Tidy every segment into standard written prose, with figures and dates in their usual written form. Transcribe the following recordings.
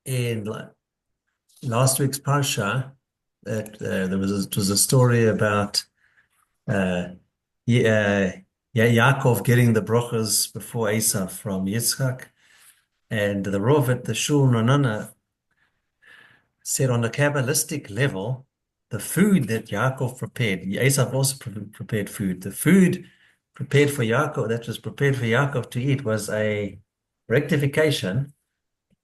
in last week's parsha that it was a story about uh, Yaakov getting the brachas before Esav from Yitzchak, and the Rav at the Shul Ranana said on a Kabbalistic level, the food that Yaakov prepared, Esav also prepared food. The food prepared for Yaakov, that was prepared for Yaakov to eat, was a rectification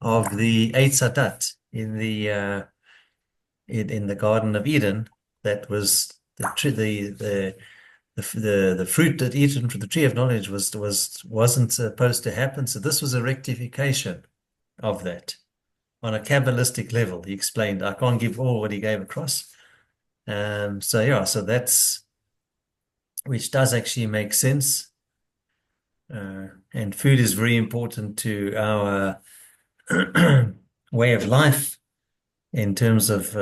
of the Eitz Hadat in the Garden of Eden. That was the fruit that eaten from the tree of knowledge wasn't supposed to happen. So this was a rectification of that on a Kabbalistic level. He explained, I can't give all what he gave across. So that's, which does actually make sense. And food is very important to our way of life in terms of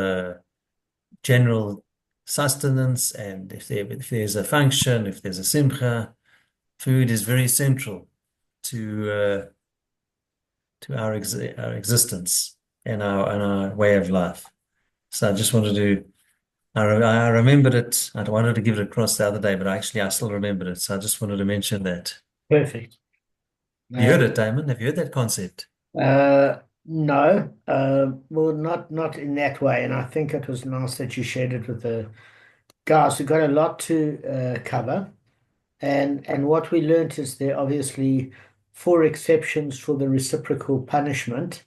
general sustenance. And if there's a function, if there's a simcha, food is very central to our existence and our way of life. So I just wanted to, I remembered it. I wanted to give it across the other day, but I still remembered it. So I just wanted to mention that. Perfect. You Uh, heard it, Damon? Have you heard that concept? no, well, not in that way, and I think it was nice that you shared it with the guys. We've got a lot to cover, and what we learned is there are obviously four exceptions for the reciprocal punishment.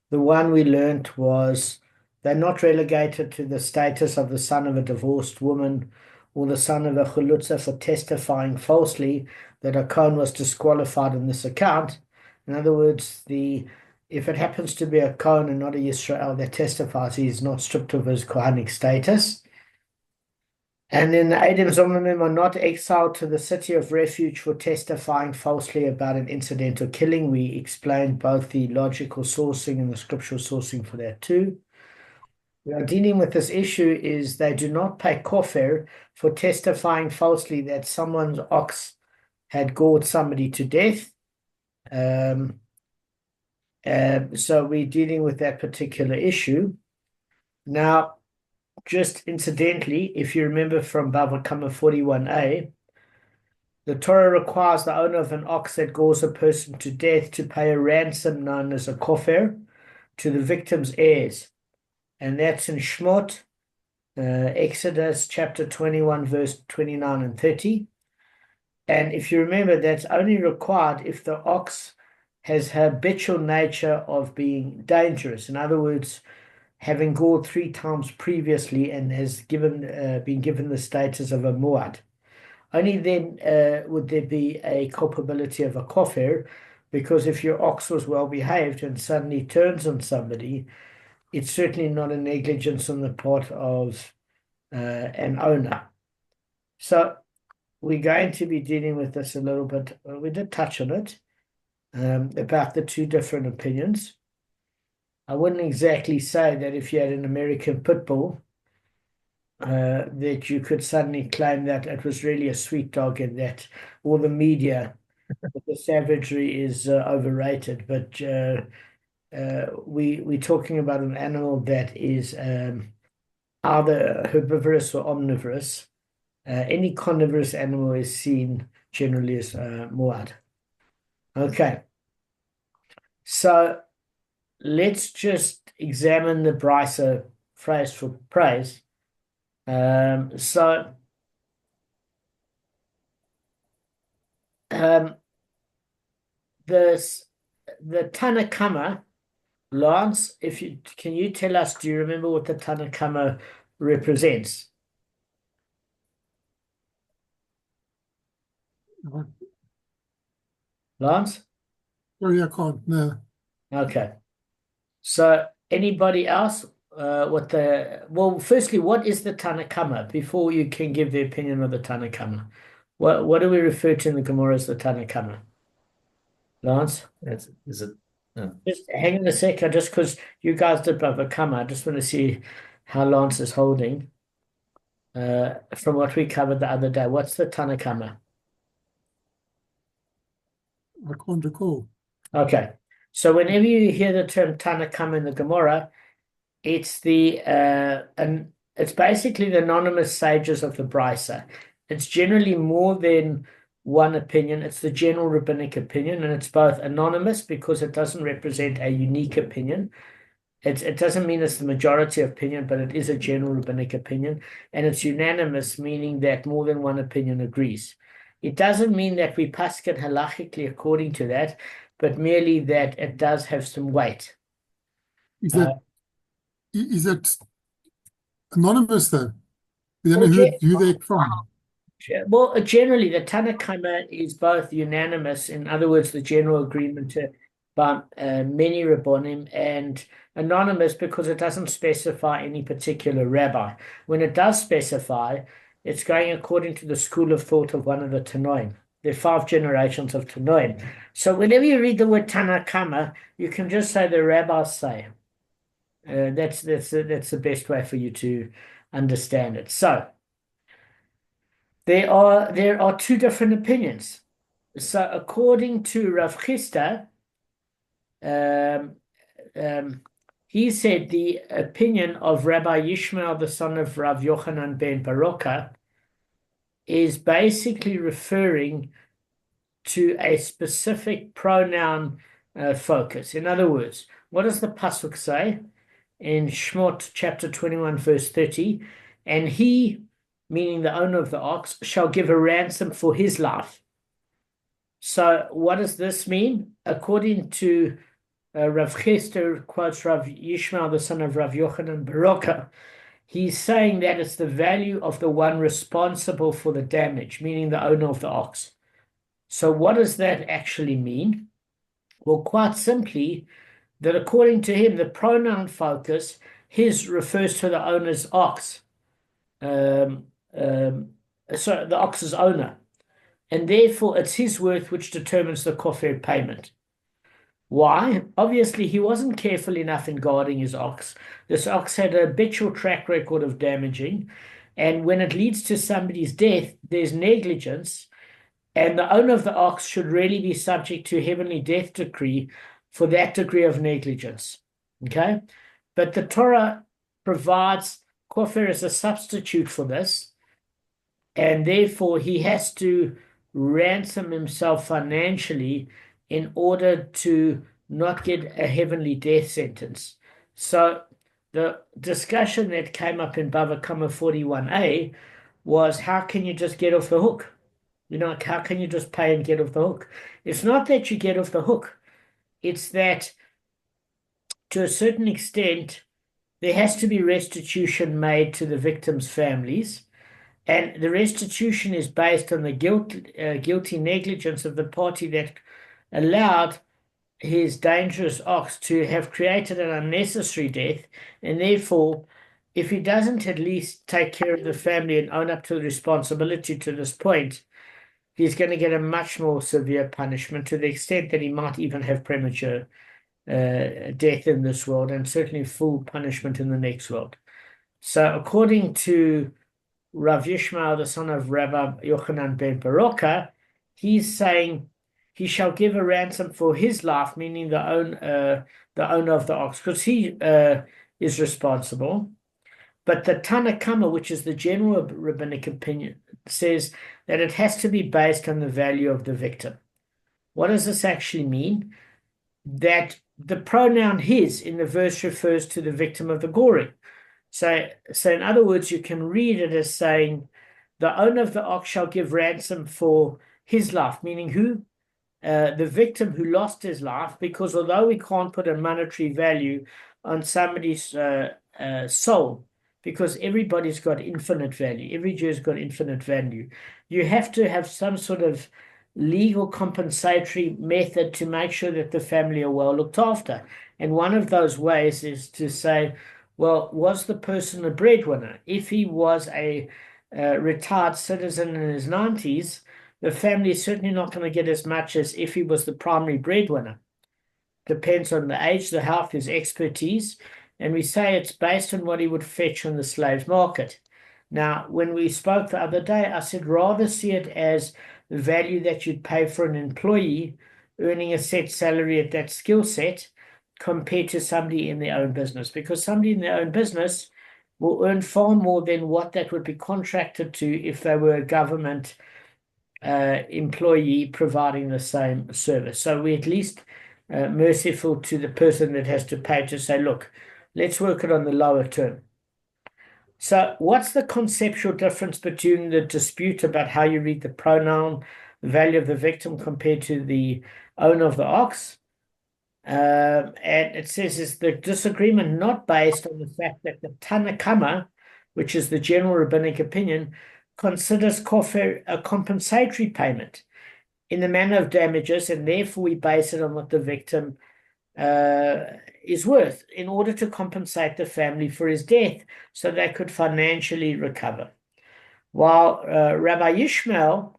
The one we learned was they're not relegated to the status of the son of a divorced woman or the son of a chulutza for testifying falsely that a Kohen was disqualified in this account. In other words, if it happens to be a Kohen and not a Yisrael that testifies, he is not stripped of his Kohanic status. And then the Eidim Zomemim are not exiled to the city of refuge for testifying falsely about an incidental killing. We explained both the logical sourcing and the scriptural sourcing for that too. We are dealing with this issue is they do not pay Kofer for testifying falsely that someone's ox had gored somebody to death. Um, so we're dealing with that particular issue. Now, just incidentally, if you remember from Bavli 41a, the Torah requires the owner of an ox that gores a person to death to pay a ransom known as a kofer to the victim's heirs. And that's in Shmot, Exodus chapter 21, verse 29 and 30. And if you remember, that's only required if the ox has habitual nature of being dangerous. In other words, having gored 3 times previously and has been given the status of a muad. Only then would there be a culpability of a kofer, because if your ox was well behaved and suddenly turns on somebody, it's certainly not a negligence on the part of an owner. So we're going to be dealing with this a little bit. We did touch on it about the two different opinions. I wouldn't exactly say that if you had an American pit bull, that you could suddenly claim that it was really a sweet dog and that all the media, the savagery is overrated. But we're talking about an animal that is either herbivorous or omnivorous. Any carnivorous animal is seen generally as muad. Okay, so let's just examine the brisa phrase for praise. So um, the Tanakama, Lance, if you can you tell us, do you remember what the Tanakama represents? Lance? Sorry, I can't. No. Okay. So anybody else? Firstly, what is the Tanakama before you can give the opinion of the Tanakama? What do we refer to in the Gemara as the Tanakama? Lance? Is it? Just hang on a second, just because you guys did Bava Kama, I just want to see how Lance is holding from what we covered the other day. What's the Tanakama? I can't recall. Okay, So whenever you hear the term Tanakama in the Gemara, it's it's basically the anonymous sages of the Brisa. It's generally more than one opinion. It's the general rabbinic opinion, and it's both anonymous because it doesn't represent a unique opinion. It doesn't mean it's the majority opinion, but it is a general rabbinic opinion, and it's unanimous, meaning that more than one opinion agrees. It doesn't mean that we paskin halachically according to that, but merely that it does have some weight. Is that anonymous though? We don't Well, know who they're from. Well, generally, the Tanakama is both unanimous, in other words, the general agreement by many Rabbonim, and anonymous because it doesn't specify any particular rabbi. When it does specify, it's going according to the school of thought of one of the Tanoim. There are 5 generations of Tanoim. So whenever you read the word Tanakama, you can just say the rabbis say. That's the best way for you to understand it. So there are 2 different opinions. So according to Rav Chisda, he said the opinion of Rabbi Yishmael, the son of Rav Yochanan ben Baroka, is basically referring to a specific pronoun focus. In other words, what does the pasuk say in Shmot chapter 21 verse 30? And he, meaning the owner of the ox, shall give a ransom for his life. So what does this mean? According to Rav Chisda quotes Rav Yishmael, the son of Rav Yochanan Baroka, he's saying that it's the value of the one responsible for the damage, meaning the owner of the ox. So what does that actually mean? Well, quite simply, that according to him, the pronoun focus, his, refers to the owner's ox. So the ox's owner. And therefore, it's his worth which determines the Kofer payment. Why? Obviously, he wasn't careful enough in guarding his ox. This ox had a habitual track record of damaging, and when it leads to somebody's death, there's negligence, and the owner of the ox should really be subject to heavenly death decree for that degree of negligence. Okay? But the Torah provides Kofer as a substitute for this, and therefore he has to ransom himself financially in order to not get a heavenly death sentence. So the discussion that came up in Bava Kama 41a was, how can you just get off the hook? How can you just pay and get off the hook? It's not that you get off the hook. It's that to a certain extent, there has to be restitution made to the victims' families. And the restitution is based on the guilty negligence of the party that allowed his dangerous ox to have created an unnecessary death, and therefore, if he doesn't at least take care of the family and own up to the responsibility to this point, he's going to get a much more severe punishment, to the extent that he might even have premature death in this world, and certainly full punishment in the next world. So according to Rav Yishmael, the son of Rabbi Yochanan ben Baroka, he's saying he shall give a ransom for his life, meaning the owner of the ox, because he is responsible. But the Tanakama, which is the general rabbinic opinion, says that it has to be based on the value of the victim. What does this actually mean? That the pronoun his in the verse refers to the victim of the goring. So in other words, you can read it as saying, the owner of the ox shall give ransom for his life, meaning who? The victim who lost his life, because although we can't put a monetary value on somebody's soul, because everybody's got infinite value, every Jew's got infinite value, you have to have some sort of legal compensatory method to make sure that the family are well looked after. And one of those ways is to say, well, was the person a breadwinner? If he was a retired citizen in his 90s, the family is certainly not going to get as much as if he was the primary breadwinner. Depends on the age, the health, his expertise, and we say it's based on what he would fetch on the slave market. Now, when we spoke the other day, I said rather see it as the value that you'd pay for an employee earning a set salary at that skill set compared to somebody in their own business, because somebody in their own business will earn far more than what that would be contracted to if they were a government employee providing the same service. So we at least merciful to the person that has to pay to say, look, let's work it on the lower term. So what's the conceptual difference between the dispute about how you read the pronoun, the value of the victim compared to the owner of the ox? And it says, is the disagreement not based on the fact that the Tanakama, which is the general rabbinic opinion, considers Kofer a compensatory payment in the manner of damages, and therefore we base it on what the victim is worth in order to compensate the family for his death so they could financially recover. While Rabbi Yishmael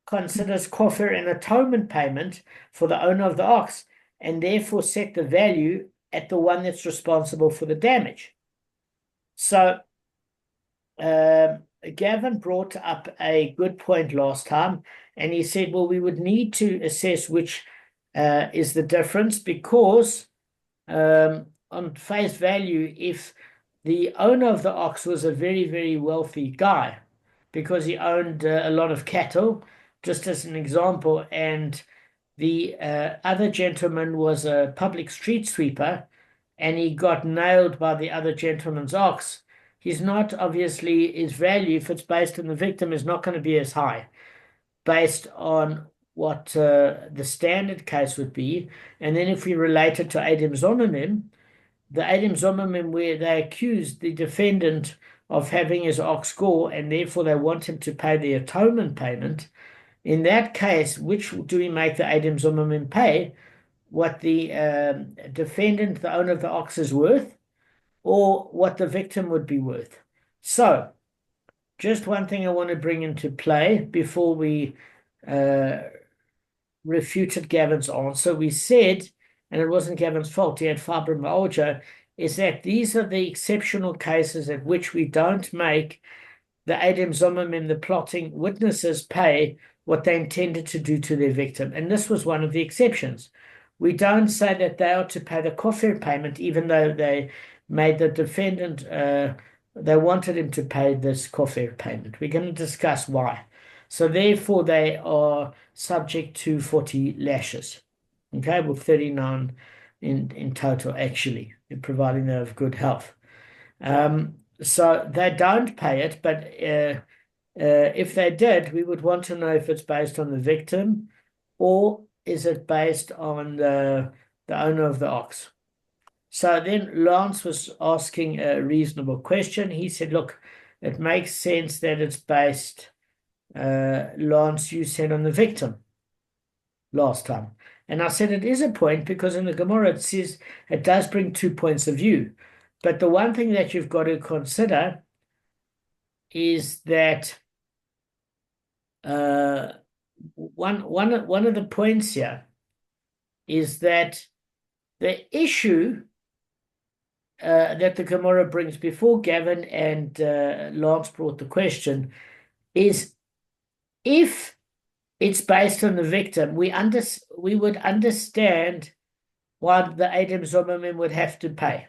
considers Kofer an atonement payment for the owner of the ox and therefore set the value at the one that's responsible for the damage. So Gavin brought up a good point last time, and he said, well, we would need to assess which is the difference, because on face value, if the owner of the ox was a very, very wealthy guy, because he owned a lot of cattle, just as an example, and the other gentleman was a public street sweeper, and he got nailed by the other gentleman's ox, he's not, obviously, his value, if it's based on the victim, is not going to be as high, based on what the standard case would be. And then if we relate it to Eidim Zomemim, the Eidim Zomemim where they accused the defendant of having his ox gore, and therefore they want him to pay the atonement payment, in that case, which do we make the Eidim Zomemim pay? What the defendant, the owner of the ox, is worth, or what the victim would be worth? So, just one thing I want to bring into play before we refuted Gavin's answer. We said, and it wasn't Gavin's fault, he had fibromyalgia, is that these are the exceptional cases at which we don't make the Eidim Zomemim, the plotting witnesses, pay what they intended to do to their victim. And this was one of the exceptions. We don't say that they are to pay the Kofer payment, even though they made the defendant, they wanted him to pay this Kofer payment. We're going to discuss why. So therefore, they are subject to 40 lashes. Okay, well, 39 in total, actually, providing they have good health. So they don't pay it, but if they did, we would want to know if it's based on the victim, or is it based on the owner of the ox. So then Lance was asking a reasonable question. He said, look, it makes sense that it's based, Lance, you said, on the victim last time. And I said it is a point, because in the Gemara it says it does bring 2 points of view. But the one thing that you've got to consider is that one of the points here is that the issue that the Gemara brings before Gavin and Lance brought the question is, if it's based on the victim, we would understand why the Eidim Zomemim would have to pay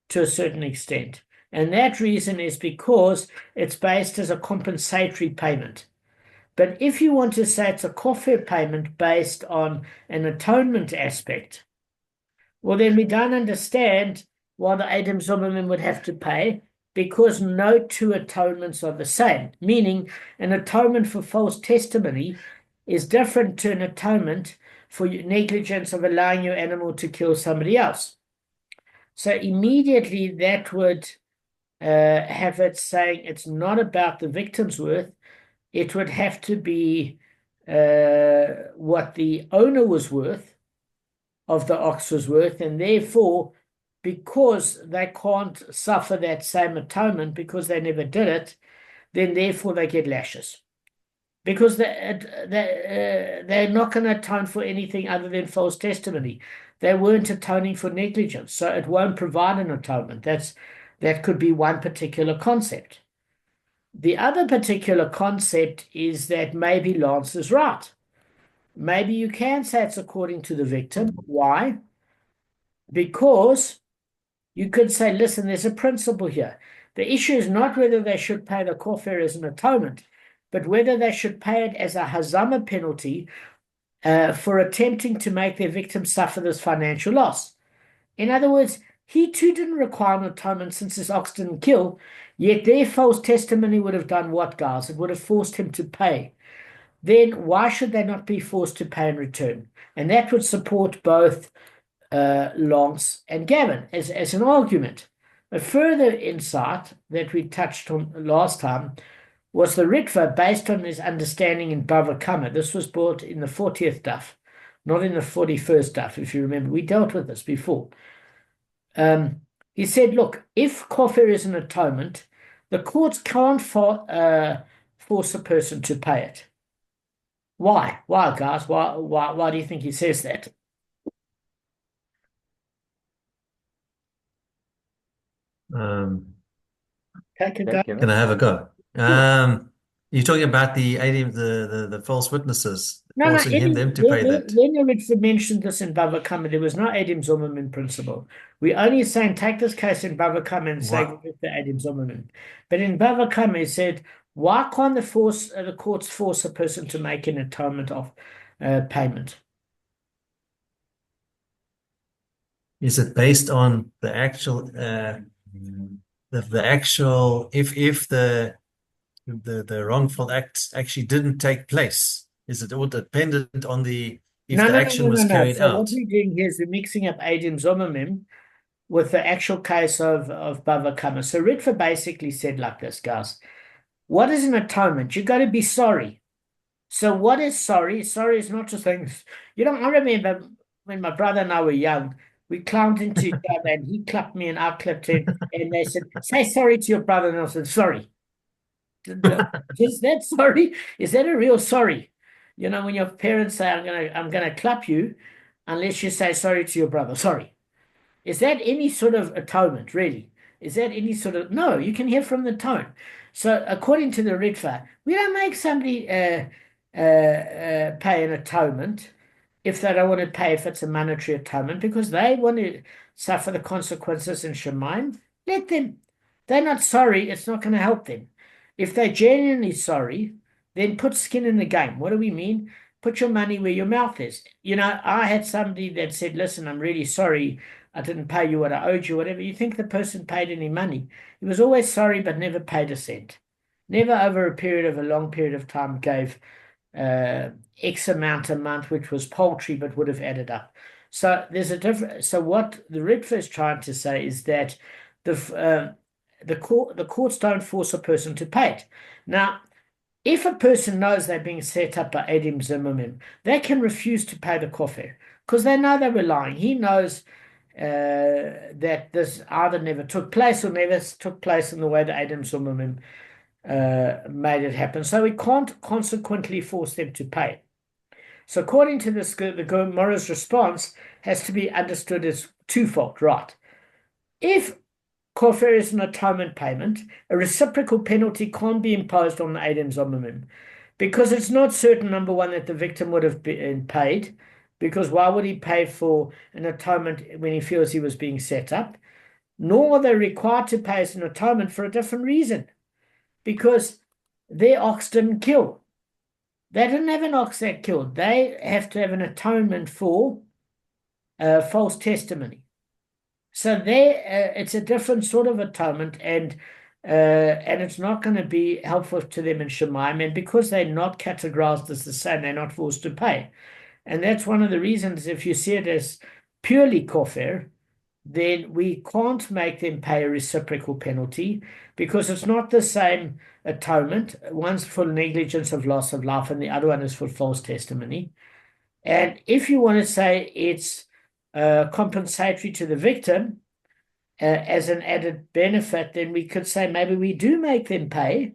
to a certain extent. And that reason is because it's based as a compensatory payment. But if you want to say it's a Kofer payment based on an atonement aspect, well, then we don't understand why the Eidim Zomemim would have to pay, because no two atonements are the same. Meaning, an atonement for false testimony is different to an atonement for negligence of allowing your animal to kill somebody else. So immediately that would have it saying it's not about the victim's worth. It would have to be what the owner was worth, of the ox was worth, and therefore, because they can't suffer that same atonement because they never did it, then therefore they get lashes. Because they're not going to atone for anything other than false testimony. They weren't atoning for negligence, so it won't provide an atonement. That could be one particular concept. The other particular concept is that maybe Lance is right. maybe you can say it's according to the victim. Why? Because you could say, listen, there's a principle here. The issue is not whether they should pay the Kofer as an atonement, but whether they should pay it as a hazama penalty for attempting to make their victim suffer this financial loss. In other words, he too didn't require an atonement since his ox didn't kill, yet their false testimony would have done what, guys? It would have forced him to pay. Then why should they not be forced to pay in return? And that would support both Lance and Gavin as an argument. A further insight that we touched on last time was the Ritva based on his understanding in Bava Kama. This was brought in the 40th daf, not in the 41st daf, if you remember. We dealt with this before. He said, look, if Kofer is an atonement, the courts can't force a person to pay it. Why? Why, guys? Why do you think he says that? Take a go. Can I have a go? You're talking about the Eidim, the false witnesses, No, forcing them to pay that. When Ritva mentioned this in Bava Kama, there was no Eidim Zomemim principle. We're only saying take this case in Bava Kama and say the Eidim Zomemim. But in Bava Kama, he said, why can't the courts force a person to make an atonement of payment? Is it based on the actual if the wrongful act actually didn't take place? Is it all dependent on the action was carried So out? what we're doing here is we're mixing up Eidim Zomemim with the actual case of Bava Kama. So Ritva basically said like this, guys. What is an atonement? You got to be sorry. So what is sorry? Sorry is not just things. I remember when my brother and I were young, we clowned into each other and he clapped me and I clapped him. And they said, say sorry to your brother. And I said, sorry. Is that sorry? Is that a real sorry? When your parents say, I'm gonna clap you unless you say sorry to your brother. Sorry. Is that any sort of atonement, really? Is that any sort of... No, you can hear from the tone. So according to the Ritva, we don't make somebody pay an atonement if they don't want to pay, if it's a monetary atonement, because they want to suffer the consequences in Shemaim. Let them. They're not sorry, it's not going to help them. If they're genuinely sorry, then put skin in the game. What do we mean? Put your money where your mouth is. I had somebody that said, listen, I'm really sorry, I didn't pay you what I owed you, whatever. You think the person paid any money? He was always sorry, but never paid a cent. Never over a long period of time gave X amount a month, which was paltry, but would have added up. So there's a difference. So what the Ritva is trying to say is that the courts don't force a person to pay it. Now, if a person knows they're being set up by Eidim Zomemim, they can refuse to pay the Kofer because they know they were lying. He knows that this either never took place or never took place in the way the Eidim Zomemim made it happen. So we can't consequently force them to pay. So according to this, the Gemara's response has to be understood as twofold, right? If Kofer is an atonement payment, a reciprocal penalty can't be imposed on the Eidim Zomemim because it's not certain, number one, that the victim would have been paid, because why would he pay for an atonement when he feels he was being set up? Nor are they required to pay as an atonement for a different reason, because their ox didn't kill. They didn't have an ox that killed. They have to have an atonement for false testimony. So it's a different sort of atonement, and it's not going to be helpful to them in Shemaim. And because they're not categorized as the same, they're not forced to pay. And that's one of the reasons, if you see it as purely Kofer, then we can't make them pay a reciprocal penalty because it's not the same atonement. One's for negligence of loss of life and the other one is for false testimony. And if you want to say it's compensatory to the victim as an added benefit, then we could say maybe we do make them pay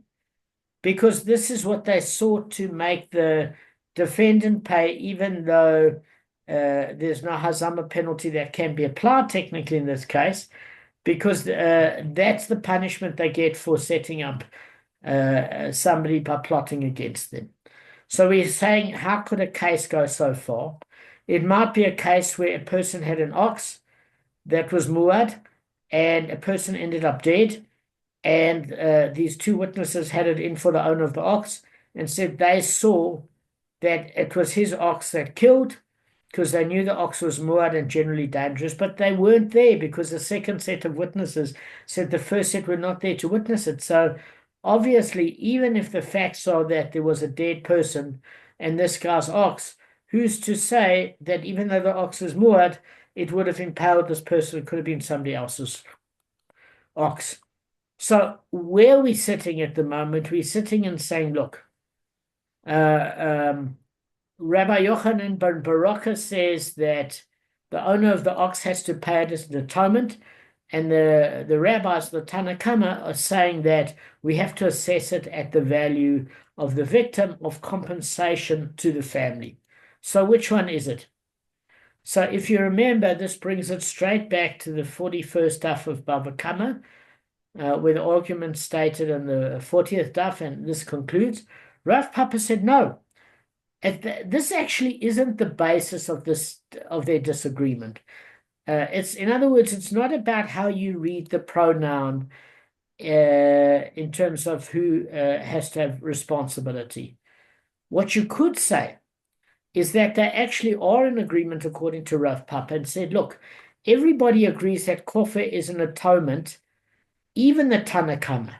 because this is what they sought to make the defendant pay, even though there's no hazama penalty that can be applied technically in this case, because that's the punishment they get for setting up somebody by plotting against them. So we're saying, how could a case go so far? It might be a case where a person had an ox that was muad, and a person ended up dead, and these two witnesses had it in for the owner of the ox and said they saw that it was his ox that killed, because they knew the ox was muad and generally dangerous, but they weren't there because the second set of witnesses said the first set were not there to witness it. So obviously, even if the facts are that there was a dead person and this guy's ox, who's to say that even though the ox is muad, it would have impaled this person? It could have been somebody else's ox. So where are we sitting at the moment? We're sitting and saying, look, Rabbi Yochanan ben Baruch says that the owner of the ox has to pay it as an atonement, and the rabbis, the Tanakama, are saying that we have to assess it at the value of the victim of compensation to the family. So which one is it? So if you remember, this brings it straight back to the 41st daf of Bava Kama, where the argument stated in the 40th daf, and this concludes. Rav Papa said no. This actually isn't the basis of their disagreement. In other words, it's not about how you read the pronoun in terms of who has to have responsibility. What you could say is that they actually are in agreement according to Rav Papa, and said, look, everybody agrees that Kofer is an atonement, even the Tanakama.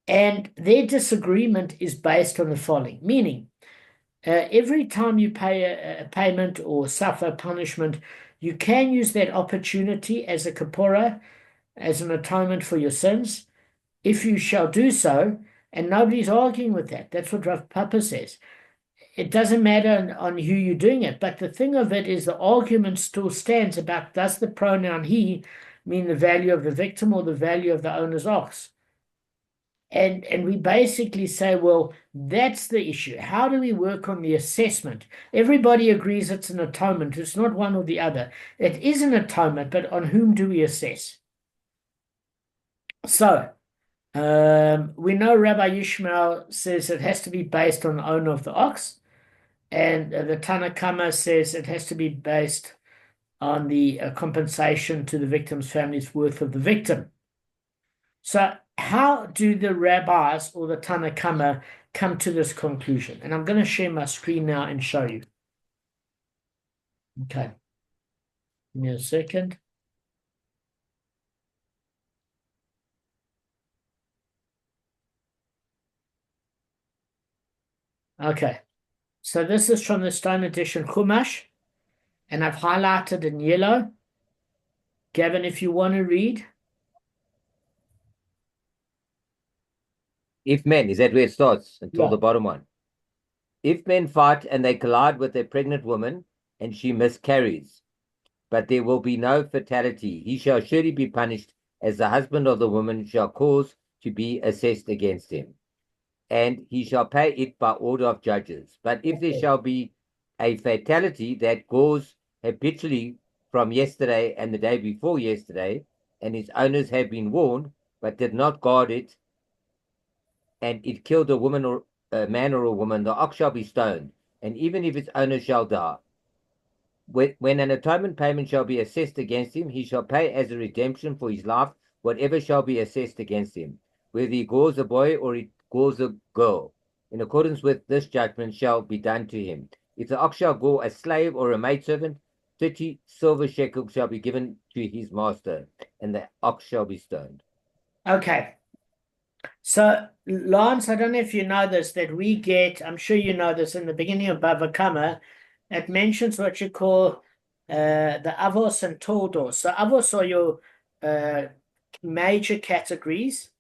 And their disagreement is based on the following, meaning every time you pay a payment or suffer punishment, you can use that opportunity as a kapora, as an atonement for your sins, if you shall do so, and nobody's arguing with that. That's what Rav Papa says. It doesn't matter on who you're doing it, but the thing of it is the argument still stands about, does the pronoun he mean the value of the victim or the value of the owner's ox? And we basically say, well, that's the issue. How do we work on the assessment? Everybody agrees it's an atonement. It's not one or the other. It is an atonement, but on whom do we assess? So we know Rabbi Yishmael says it has to be based on the owner of the ox, and the Tanakama says it has to be based on the compensation to the victim's family's worth of the victim. So how do the rabbis or the Tanakama come to this conclusion? And I'm going to share my screen now and show you. Okay. Give me a second. Okay. So this is from the Stone Edition Chumash, and I've highlighted in yellow. Gavin, if you want to read. If men, is that where it starts until Yeah. the bottom one? If men fight and they collide with a pregnant woman and she miscarries, but there will be no fatality, he shall surely be punished as the husband of the woman shall cause to be assessed against him, and he shall pay it by order of judges. But if there shall be a fatality that goes habitually from yesterday and the day before yesterday, and his owners have been warned but did not guard it, and it killed a woman or a man or a woman, the ox shall be stoned, and even if its owner shall die. When an atonement payment shall be assessed against him, he shall pay as a redemption for his life whatever shall be assessed against him, whether he gores a boy or he gores a girl. In accordance with this judgment shall be done to him. If the ox shall gore a slave or a maidservant, 30 silver shekels shall be given to his master, and the ox shall be stoned. Okay. So, Lance, I don't know if you know this, that we get, I'm sure you know this, in the beginning of Bava Kama, it mentions what you call the avos and toldos. So avos are your major categories,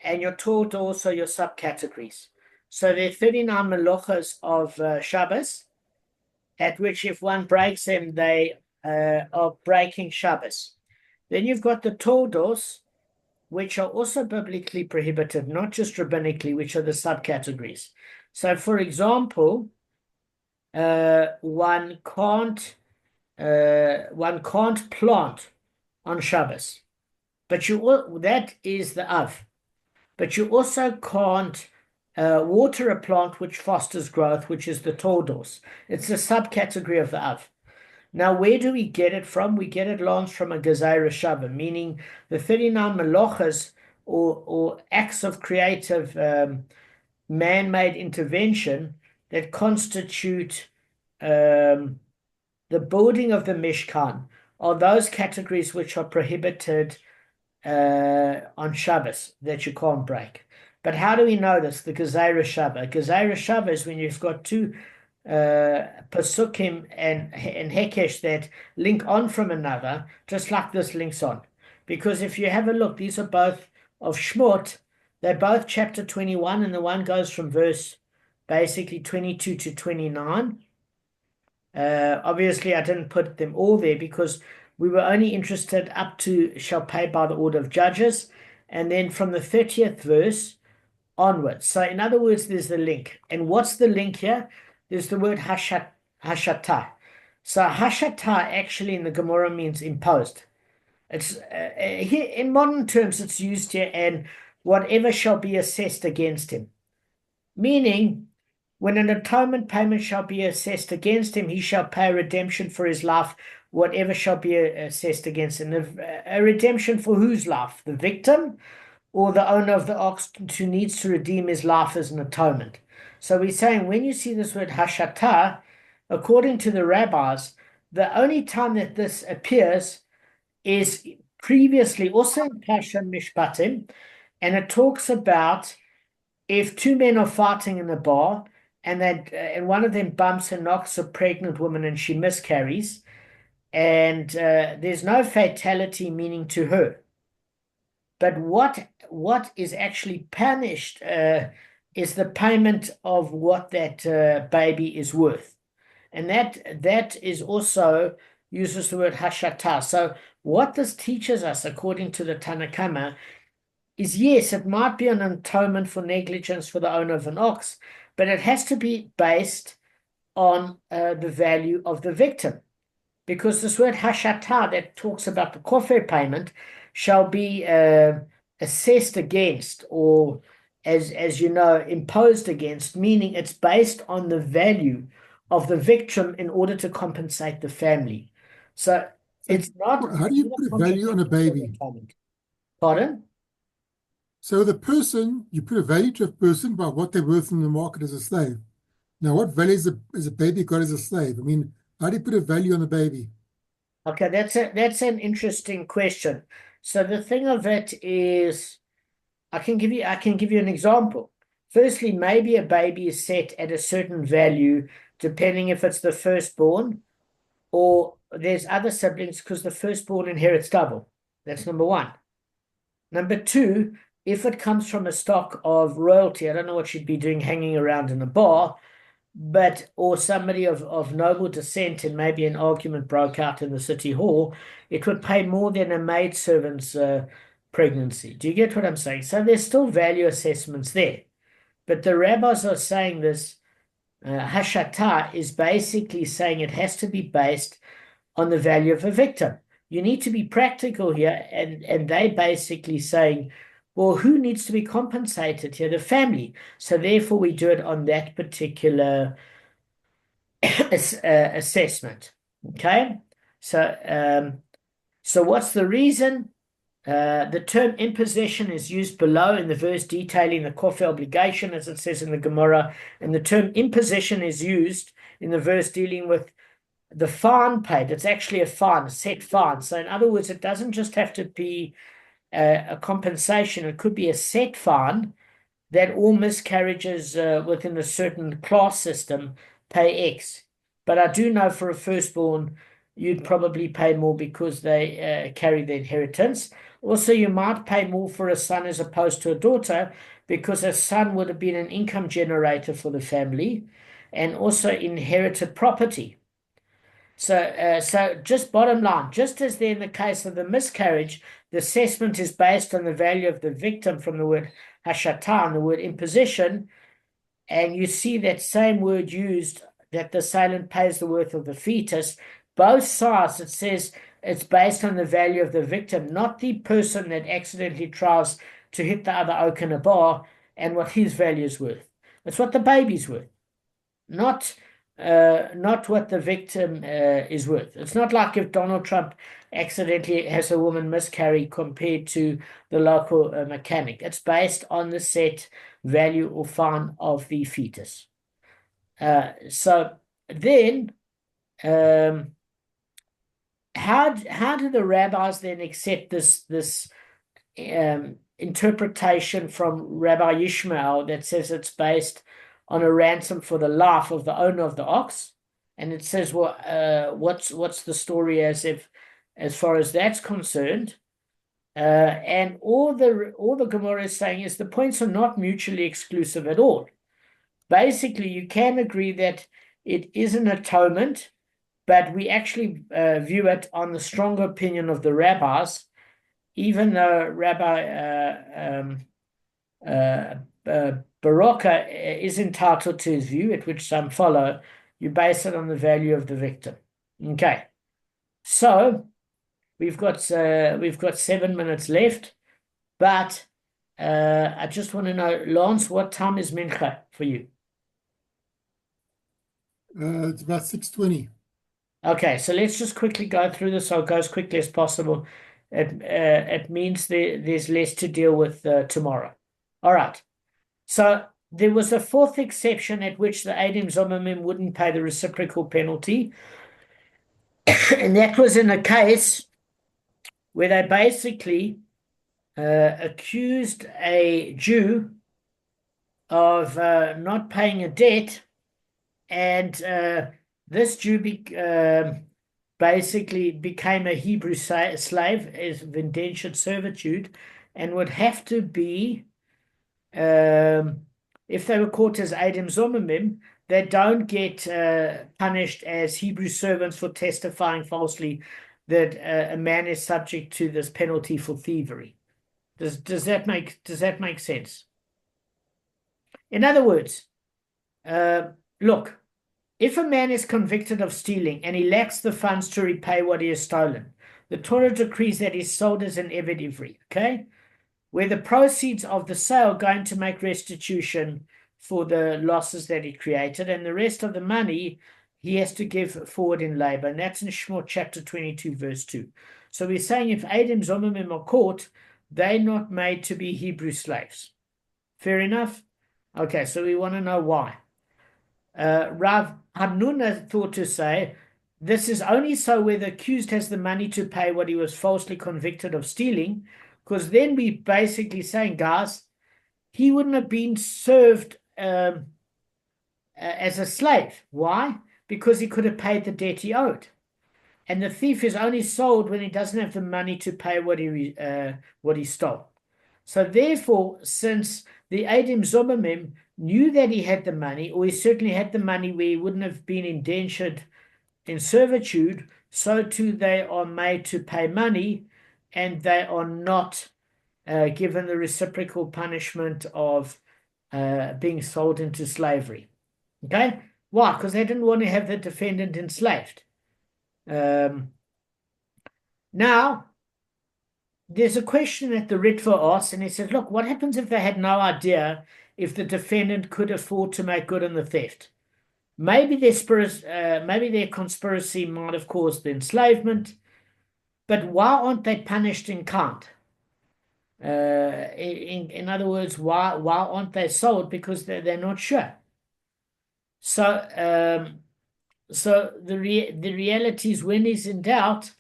and your toldos are your subcategories. So there are 39 melochas of Shabbos, at which if one breaks them, they are breaking Shabbos. Then you've got the toldos, which are also biblically prohibited, not just rabbinically, which are the subcategories. So, for example, one can't plant on Shabbos, but that is the av. But you also can't water a plant which fosters growth, which is the tordos. It's a subcategory of the Av. Now, where do we get it from? We get it, Lance, from a Gezerah Shava, meaning the 39 Melochas or acts of creative man-made intervention that constitute the building of the Mishkan are those categories which are prohibited on Shabbos that you can't break. But how do we know this? The Gezerah Shava. Gezerah Shava is when you've got two Pasukim and Hekesh that link on from another, just like this links on. Because if you have a look, these are both of Shmot. They're both chapter 21, and the one goes from verse basically 22 to 29. Obviously, I didn't put them all there because we were only interested up to shall pay by the order of judges, and then from the 30th verse onwards. So in other words, there's the link. And what's the link here? There's the word hashata. So hashata actually in the Gemara means imposed. It's here in modern terms it's used here, and whatever shall be assessed against him. Meaning, when an atonement payment shall be assessed against him, he shall pay redemption for his life, whatever shall be assessed against him. A redemption for whose life? The victim or the owner of the ox who needs to redeem his life as an atonement? So we're saying when you see this word hashata, according to the rabbis, the only time that this appears is previously also in Pasha Mishpatim, and it talks about if two men are fighting in a bar and one of them bumps and knocks a pregnant woman and she miscarries, and there's no fatality meaning to her. But what is actually punished is the payment of what that baby is worth. And that is also uses the word hashata. So what this teaches us, according to the Tanakama, is yes, it might be an atonement for negligence for the owner of an ox, but it has to be based on the value of the victim. Because this word hashata that talks about the Kofer payment shall be assessed against, or as you know, imposed against, meaning it's based on the value of the victim in order to compensate the family. So it's not. How do you put a value on a baby? Pardon? So the person, you put a value to a person by what they're worth in the market as a slave. Now, what value is a baby got as a slave? I mean, how do you put a value on a baby? Okay, that's an interesting question. So the thing of it is, I can give you an example. Firstly, maybe a baby is set at a certain value, depending if it's the firstborn or there's other siblings, because the firstborn inherits double. That's number one. Number two, if it comes from a stock of royalty, I don't know what she'd be doing hanging around in a bar, or somebody of noble descent, and maybe an argument broke out in the city hall, it would pay more than a maidservant's pregnancy. Do you get what I'm saying? So there's still value assessments there. But the rabbis are saying this hashata is basically saying it has to be based on the value of a victim. You need to be practical here, and they basically saying, well, who needs to be compensated here? The family. So therefore, we do it on that particular assessment. Okay. So what's the reason? The term imposition is used below in the verse detailing the Kofer obligation, as it says in the Gemara, and the term imposition is used in the verse dealing with the fine paid. It's actually a fine, a set fine. So in other words, it doesn't just have to be a compensation. It could be a set fine that all miscarriages within a certain class system pay X. But I do know for a firstborn, you'd probably pay more because they carry the inheritance. Also, you might pay more for a son as opposed to a daughter, because a son would have been an income generator for the family and also inherited property. So just bottom line, just as there in the case of the miscarriage, the assessment is based on the value of the victim from the word hashata and the word imposition, and you see that same word used, that the assailant pays the worth of the fetus. Both sides, it says it's based on the value of the victim, not the person that accidentally tries to hit the other oak in a bar and what his value is worth. It's what the baby's worth, not what the victim is worth. It's not like if Donald Trump accidentally has a woman miscarry compared to the local mechanic. It's based on the set value or fine of the fetus. So then, how do the rabbis then accept this interpretation from Rabbi Yishmael that says it's based on a ransom for the life of the owner of the ox? And it says, well, what's the story as far as that's concerned? And all the Gemara is saying is the points are not mutually exclusive at all. Basically, you can agree that it is an atonement, but we actually view it on the stronger opinion of the rabbis, even though Rabbi Baroka is entitled to his view, at which some follow. You base it on the value of the victim. Okay, so we've got 7 minutes left, but I just want to know, Lance, what time is mincha for you? It's about 6:20. Okay, so let's just quickly go through this. I'll go as quickly as possible. It means there's less to deal with tomorrow. All right. So there was a fourth exception at which the Eidim Zomemim wouldn't pay the reciprocal penalty. And that was in a case where they basically accused a Jew of not paying a debt, and this Jew basically became a Hebrew slave as of indentured servitude, and would have to be, if they were caught as Eidim Zomemim, they don't get punished as Hebrew servants for testifying falsely that a man is subject to this penalty for thievery. Does that make sense? In other words, look, if a man is convicted of stealing and he lacks the funds to repay what he has stolen, the Torah decrees that he's sold as an eved ivri, okay? Where the proceeds of the sale going to make restitution for the losses that he created, and the rest of the money he has to give forward in labor. And that's in Shemot chapter 22, verse 2. So we're saying if Eidim Zomemim are caught, they're not made to be Hebrew slaves. Fair enough? Okay, so we want to know why. Rav Hamnuna thought to say, this is only so where the accused has the money to pay what he was falsely convicted of stealing, because then we basically saying, guys, he wouldn't have been served as a slave. Why? Because he could have paid the debt he owed. And the thief is only sold when he doesn't have the money to pay what he stole. So therefore, since the Eidim Zomemim knew that he had the money, or he certainly had the money where he wouldn't have been indentured in servitude, so too they are made to pay money, and they are not given the reciprocal punishment of being sold into slavery. Okay? Why? Because they didn't want to have the defendant enslaved. Now, there's a question that the Ritva asks, and he says, look, what happens if they had no idea if the defendant could afford to make good on the theft? Maybe their conspiracy might have caused the enslavement, but why aren't they punished in kind? In other words, why aren't they sold? Because they're not sure. So the reality is, when he's in doubt,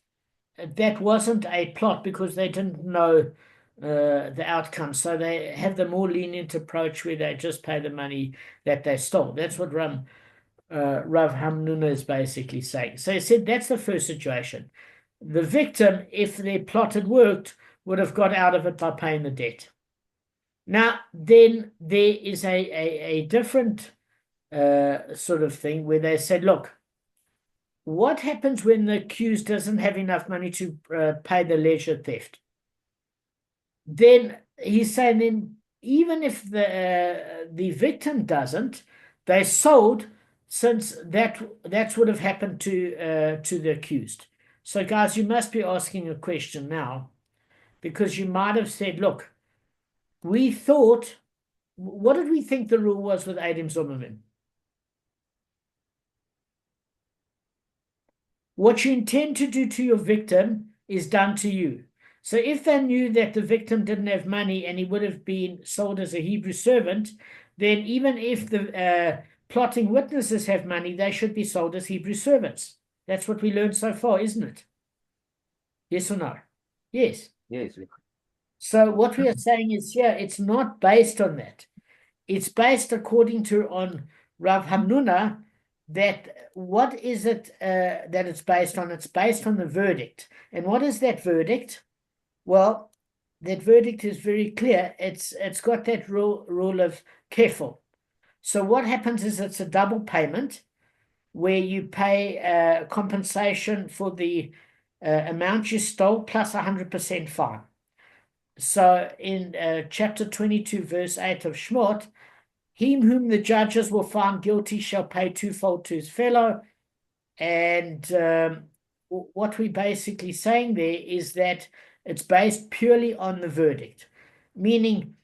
that wasn't a plot because they didn't know the outcome. So they have the more lenient approach where they just pay the money that they stole. That's what Rav Hamnuna is basically saying. So he said that's the first situation. The victim, if their plot had worked, would have got out of it by paying the debt. Now, then there is a different sort of thing where they said, look, what happens when the accused doesn't have enough money to pay the leisure theft? Then he's saying, then even if the victim doesn't, they sold, since that would have happened to the accused. So guys, you must be asking a question now, because you might have said, look, we thought what did we think the rule was with Eidim Zomemim? What you intend to do to your victim is done to you. So if they knew that the victim didn't have money and he would have been sold as a Hebrew servant, then even if the plotting witnesses have money, they should be sold as Hebrew servants. That's what we learned so far, isn't it? Yes or no? Yes. Yes. So what we are saying is here, it's not based on that. It's based according to on Rav Hamnuna, that what is it that it's based on? It's based on the verdict. And what is that verdict? Well, that verdict is very clear. It's got that rule of Kofer. So what happens is it's a double payment where you pay compensation for the amount you stole plus 100% fine. So in chapter 22, verse 8 of Shmot, him whom the judges will find guilty shall pay twofold to his fellow. And what we're basically saying there is that it's based purely on the verdict, meaning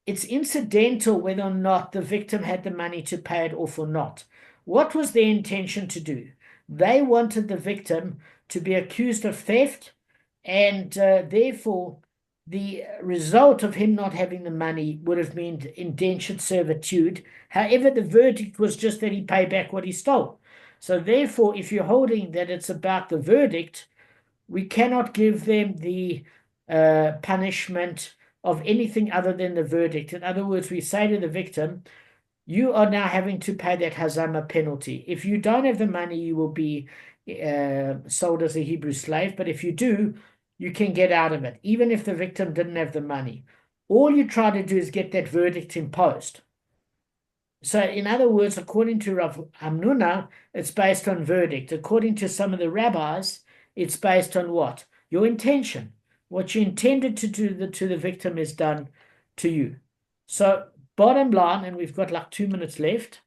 it's incidental whether or not the victim had the money to pay it off or not. What was their intention to do? They wanted the victim to be accused of theft, and therefore the result of him not having the money would have meant indentured servitude. However, the verdict was just that he pay back what he stole. So therefore, if you're holding that it's about the verdict, we cannot give them the punishment of anything other than the verdict. In other words, we say to the victim, you are now having to pay that hazama penalty. If you don't have the money, you will be sold as a Hebrew slave. But if you do, you can get out of it, even if the victim didn't have the money. All you try to do is get that verdict imposed. So in other words, according to Rav Hamnuna, it's based on verdict. According to some of the rabbis, it's based on what? Your intention. What you intended to do to the victim is done to you. So bottom line, and we've got like 2 minutes left,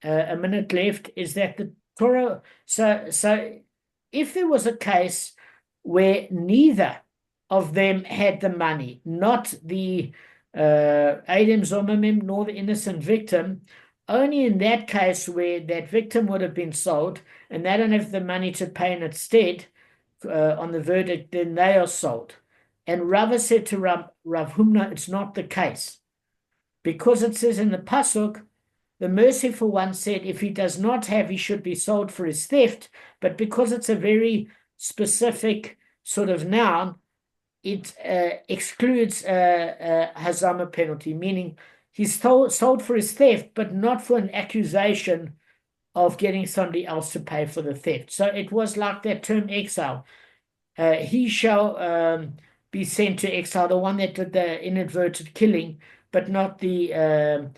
a minute left, is that the Torah, so if there was a case where neither of them had the money, not the Eidim Zomemim nor the innocent victim, only in that case where that victim would have been sold and they don't have the money to pay in its stead on the verdict, then they are sold. And Rava said to Rav Humna, it's not the case. Because it says in the Pasuk, the merciful one said, if he does not have, he should be sold for his theft. But because it's a very specific sort of noun, it excludes hazama penalty, meaning he's sold for his theft, but not for an accusation of getting somebody else to pay for the theft. So it was like that term exile. He shall be sent to exile, the one that did the inadvertent killing, but not the